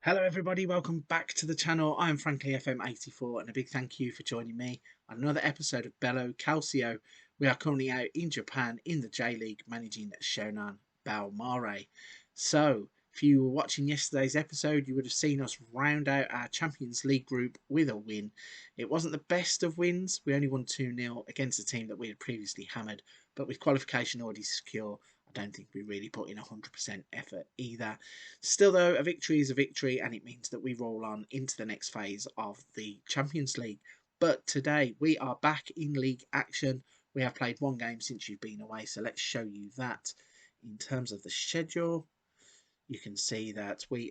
Hello everybody, welcome back to the channel. I'm Frankly FM84 and a big thank you for joining me on another episode of Bello Calcio. We are currently out in Japan in the J-League managing Shonan Bellmare. So, if you were watching yesterday's episode, you would have seen us round out our Champions League group with a win. It wasn't the best of wins, we only won 2-0 against a team that we had previously hammered, but with qualification already secure, I don't think we really put in 100% effort either. Still though, a victory is a victory and it means that we roll on into the next phase of the Champions League. But today we are back in league action. We have played one game since you've been away, so let's show you that. In terms of the schedule, you can see that we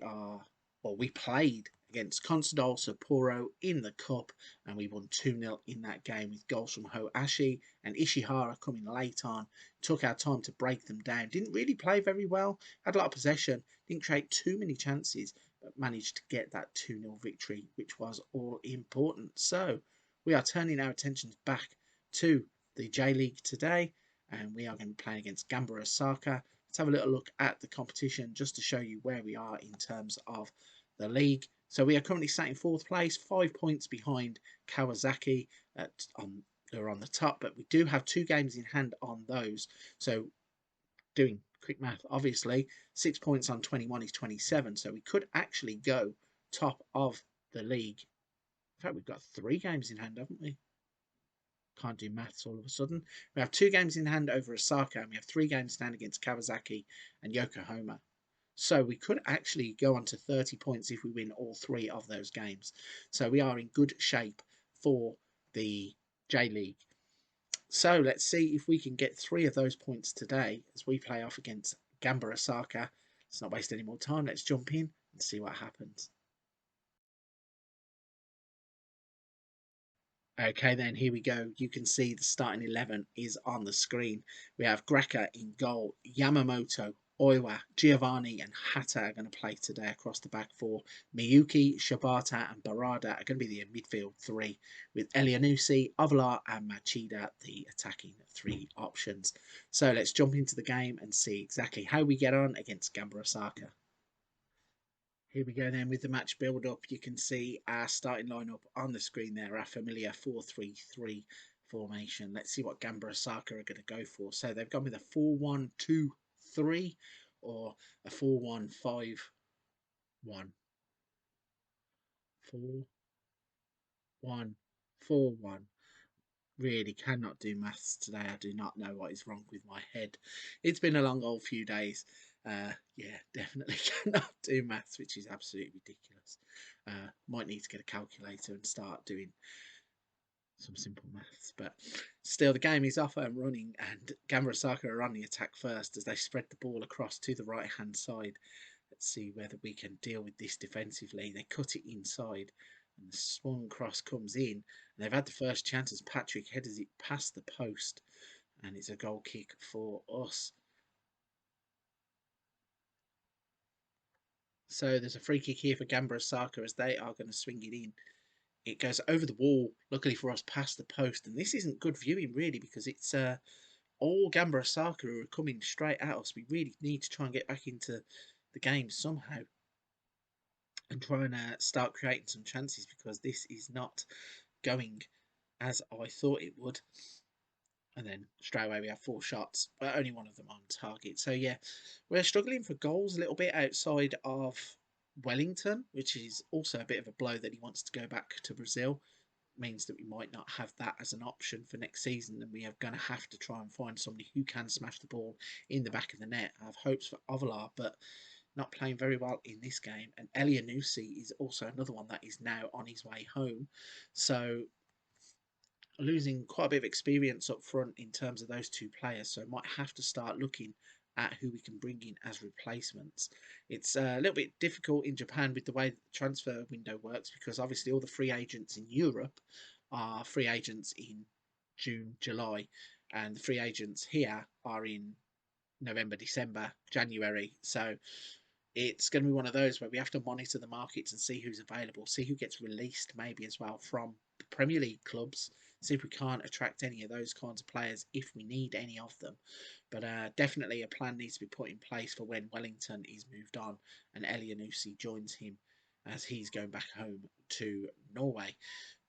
played against Consadole Sapporo in the Cup and we won 2-0 in that game with goals from Hoashi and Ishihara coming late on. Took our time to break them down. Didn't really play very well. Had a lot of possession. Didn't create too many chances, but managed to get that 2-0 victory, which was all important. So we are turning our attentions back to the J-League today and we are going to be playing against Gamba Osaka. Let's have a little look at the competition just to show you where we are in terms of the league. So we are currently sat in 4th place, 5 points behind Kawasaki who are on the top, but we do have 2 games in hand on those. So doing quick math, obviously 6 points on 21 is 27, so we could actually go top of the league. In fact, we've got 3 games in hand, haven't we? Can't do maths all of a sudden. We have 2 games in hand over Osaka and we have 3 games in hand against Kawasaki and Yokohama. So we could actually go on to 30 points if we win all 3 of those games. So we are in good shape for the J-League. So let's see if we can get 3 of those points today as we play off against Gamba Osaka. Let's not waste any more time. Let's jump in and see what happens. Okay, then here we go. You can see the starting 11 is on the screen. We have Greca in goal, Yamamoto, Oiwa, Giovanni and Hatta are going to play today across the back 4. Miyuki, Shibata and Barada are going to be the midfield 3, with Elianusi, Avalar and Machida the attacking 3 options. So let's jump into the game and see exactly how we get on against Gamba Osaka. Here we go then with the match build-up. You can see our starting lineup on the screen there, our familiar 4-3-3 formation. Let's see what Gamba Osaka are going to go for. So they've gone with a 4-1-2-3 or a 4-1-5-1. 4-1-4-1. Really cannot do maths today. I do not know what is wrong with my head. It's been a long old few days. Yeah, definitely cannot do maths, which is absolutely ridiculous. Might need to get a calculator and start doing some simple maths. But still, the game is off and running, and Gamba Osaka are on the attack first as they spread the ball across to the right-hand side. Let's see whether we can deal with this defensively. They cut it inside, and the swung cross comes in. And they've had the first chance as Patrick headers it past the post, and it's a goal kick for us. So there's a free kick here for Gamba Osaka as they are going to swing it in. It goes over the wall, luckily for us, past the post. And this isn't good viewing, really, because it's all Gamba Osaka who are coming straight at us. We really need to try and get back into the game somehow and try and start creating some chances, because this is not going as I thought it would. And then straight away we have 4 shots, but only one of them on target. So yeah, we're struggling for goals a little bit outside of Wellington, which is also a bit of a blow that he wants to go back to Brazil. Means that we might not have that as an option for next season, and we are going to have to try and find somebody who can smash the ball in the back of the net. I have hopes for Ovalar, but not playing very well in this game. And Elianusi is also another one that is now on his way home. So losing quite a bit of experience up front in terms of those 2 players, so might have to start looking at who we can bring in as replacements. It's a little bit difficult in Japan with the way the transfer window works, because obviously all the free agents in Europe are free agents in June, July, and the free agents here are in November, December, January. So it's going to be one of those where we have to monitor the markets and see who's available, see who gets released maybe as well from the Premier League clubs, see if we can't attract any of those kinds of players if we need any of them. But definitely a plan needs to be put in place for when Wellington is moved on and Elianusi joins him as he's going back home to Norway.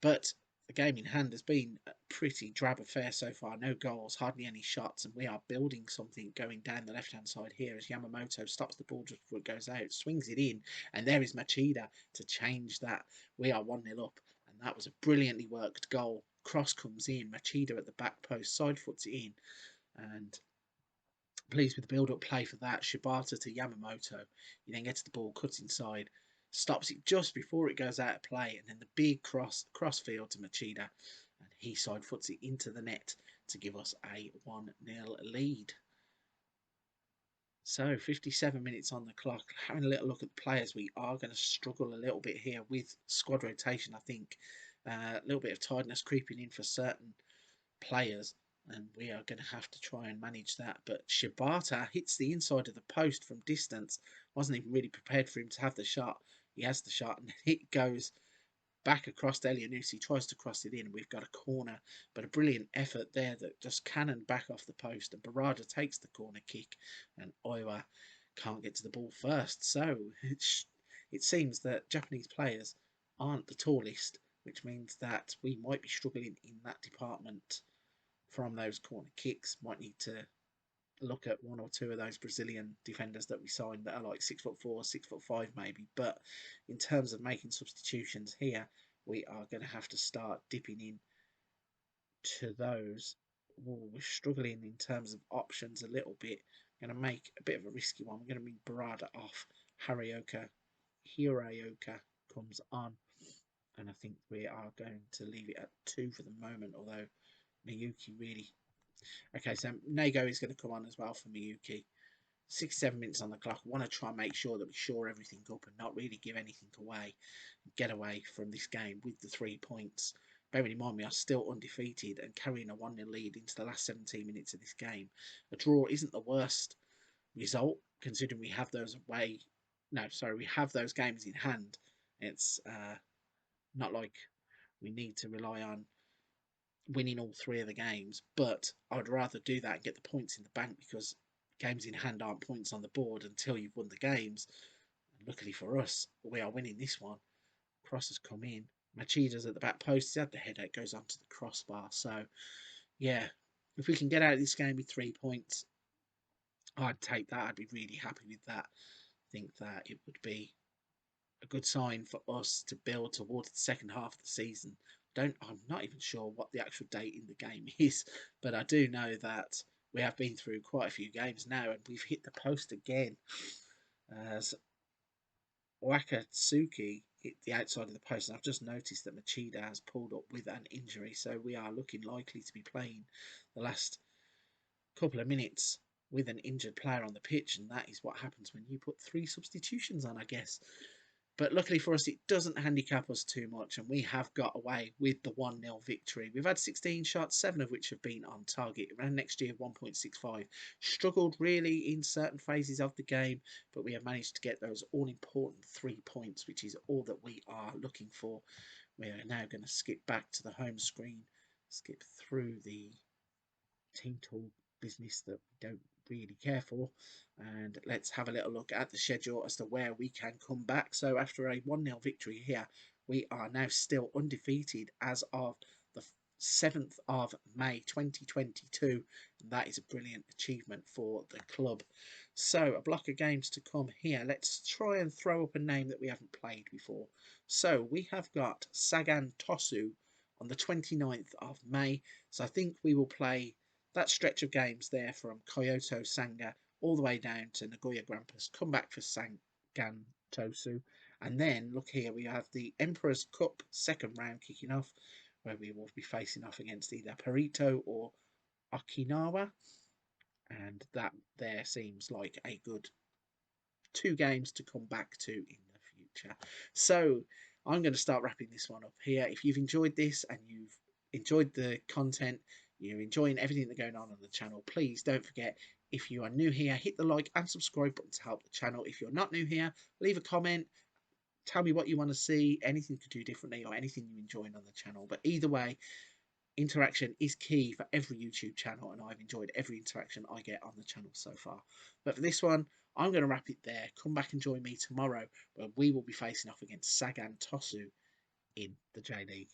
But the game in hand has been a pretty drab affair so far. No goals, hardly any shots, and we are building something going down the left-hand side here as Yamamoto stops the ball just before it goes out, swings it in, and there is Machida to change that. We are 1-0 up, and that was a brilliantly worked goal. Cross comes in, Machida at the back post, side foots it in, and pleased with the build-up play for that. Shibata to Yamamoto. He then gets the ball, cuts inside, stops it just before it goes out of play, and then the big crossfield to Machida, and he side foots it into the net to give us a 1-0 lead. So 57 minutes on the clock. Having a little look at the players, we are going to struggle a little bit here with squad rotation, I think. A little bit of tiredness creeping in for certain players, and we are going to have to try and manage that. But Shibata hits the inside of the post from distance. Wasn't even really prepared for him to have the shot. He has the shot, and it goes back across to Elianusi. Tries to cross it in, and we've got a corner. But a brilliant effort there that just cannoned back off the post, and Barada takes the corner kick, and Oiwa can't get to the ball first. So it seems that Japanese players aren't the tallest, which means that we might be struggling in that department from those corner kicks. Might need to look at one or two of those Brazilian defenders that we signed that are like 6'4", 6'5" maybe. But in terms of making substitutions here, we are going to have to start dipping in to those. Ooh, we're struggling in terms of options a little bit. Going to make a bit of a risky one. We're going to bring Barada off. Hiraoka comes on. And I think we are going to leave it at 2 for the moment, although Miyuki really... Okay, so Nego is going to come on as well for Miyuki. 6-7 minutes on the clock. I want to try and make sure that we shore everything up and not really give anything away. Get away from this game with the 3 points. Bearing in mind we are still undefeated and carrying a 1-0 lead into the last 17 minutes of this game. A draw isn't the worst result, considering we have those away... No, sorry, we have those games in hand. It's not like we need to rely on winning all 3 of the games, but I'd rather do that and get the points in the bank, because games in hand aren't points on the board until you've won the games. And luckily for us, we are winning this one. Cross has come in. Machida's at the back post. He's had the headache, goes onto the crossbar. So, yeah, if we can get out of this game with 3 points, I'd take that. I'd be really happy with that. I think that it would be a good sign for us to build towards the second half of the season. I'm not even sure what the actual date in the game is, but I do know that we have been through quite a few games now, and we've hit the post again as Wakatsuki hit the outside of the post. And I've just noticed that Machida has pulled up with an injury, so we are looking likely to be playing the last couple of minutes with an injured player on the pitch, and that is what happens when you put 3 substitutions on, I guess. But luckily for us, it doesn't handicap us too much, and we have got away with the 1-0 victory. We've had 16 shots, 7 of which have been on target. Around next year, 1.65. Struggled really in certain phases of the game, but we have managed to get those all-important 3 points, which is all that we are looking for. We are now going to skip back to the home screen, skip through the team tool business that we don't really care for, and let's have a little look at the schedule as to where we can come back. So after a 1-0 victory here, we are now still undefeated as of the 7th of May 2022, and that is a brilliant achievement for the club. So a block of games to come here. Let's try and throw up a name that we haven't played before. So we have got Sagan Tosu on the 29th of May, so I think we will play that stretch of games there from Kyoto Sanga all the way down to Nagoya Grampus, come back for Sagan Tosu, and then look here, we have the Emperor's Cup second round kicking off, where we will be facing off against either Perito or Okinawa, and that there seems like a good 2 games to come back to in the future. So I'm going to start wrapping this one up here. If you've enjoyed this and you've enjoyed the content, you're enjoying everything that's going on the channel, please don't forget, if you are new here, hit the like and subscribe button to help the channel. If you're not new here, leave a comment, tell me what you want to see, anything you could do differently, or anything you're enjoying on the channel. But either way, Interaction is key for every YouTube channel, and I've enjoyed every interaction I get on the channel so far. But for this one, I'm going to wrap it there. Come back and join me tomorrow, where we will be facing off against Sagan Tosu in the J League.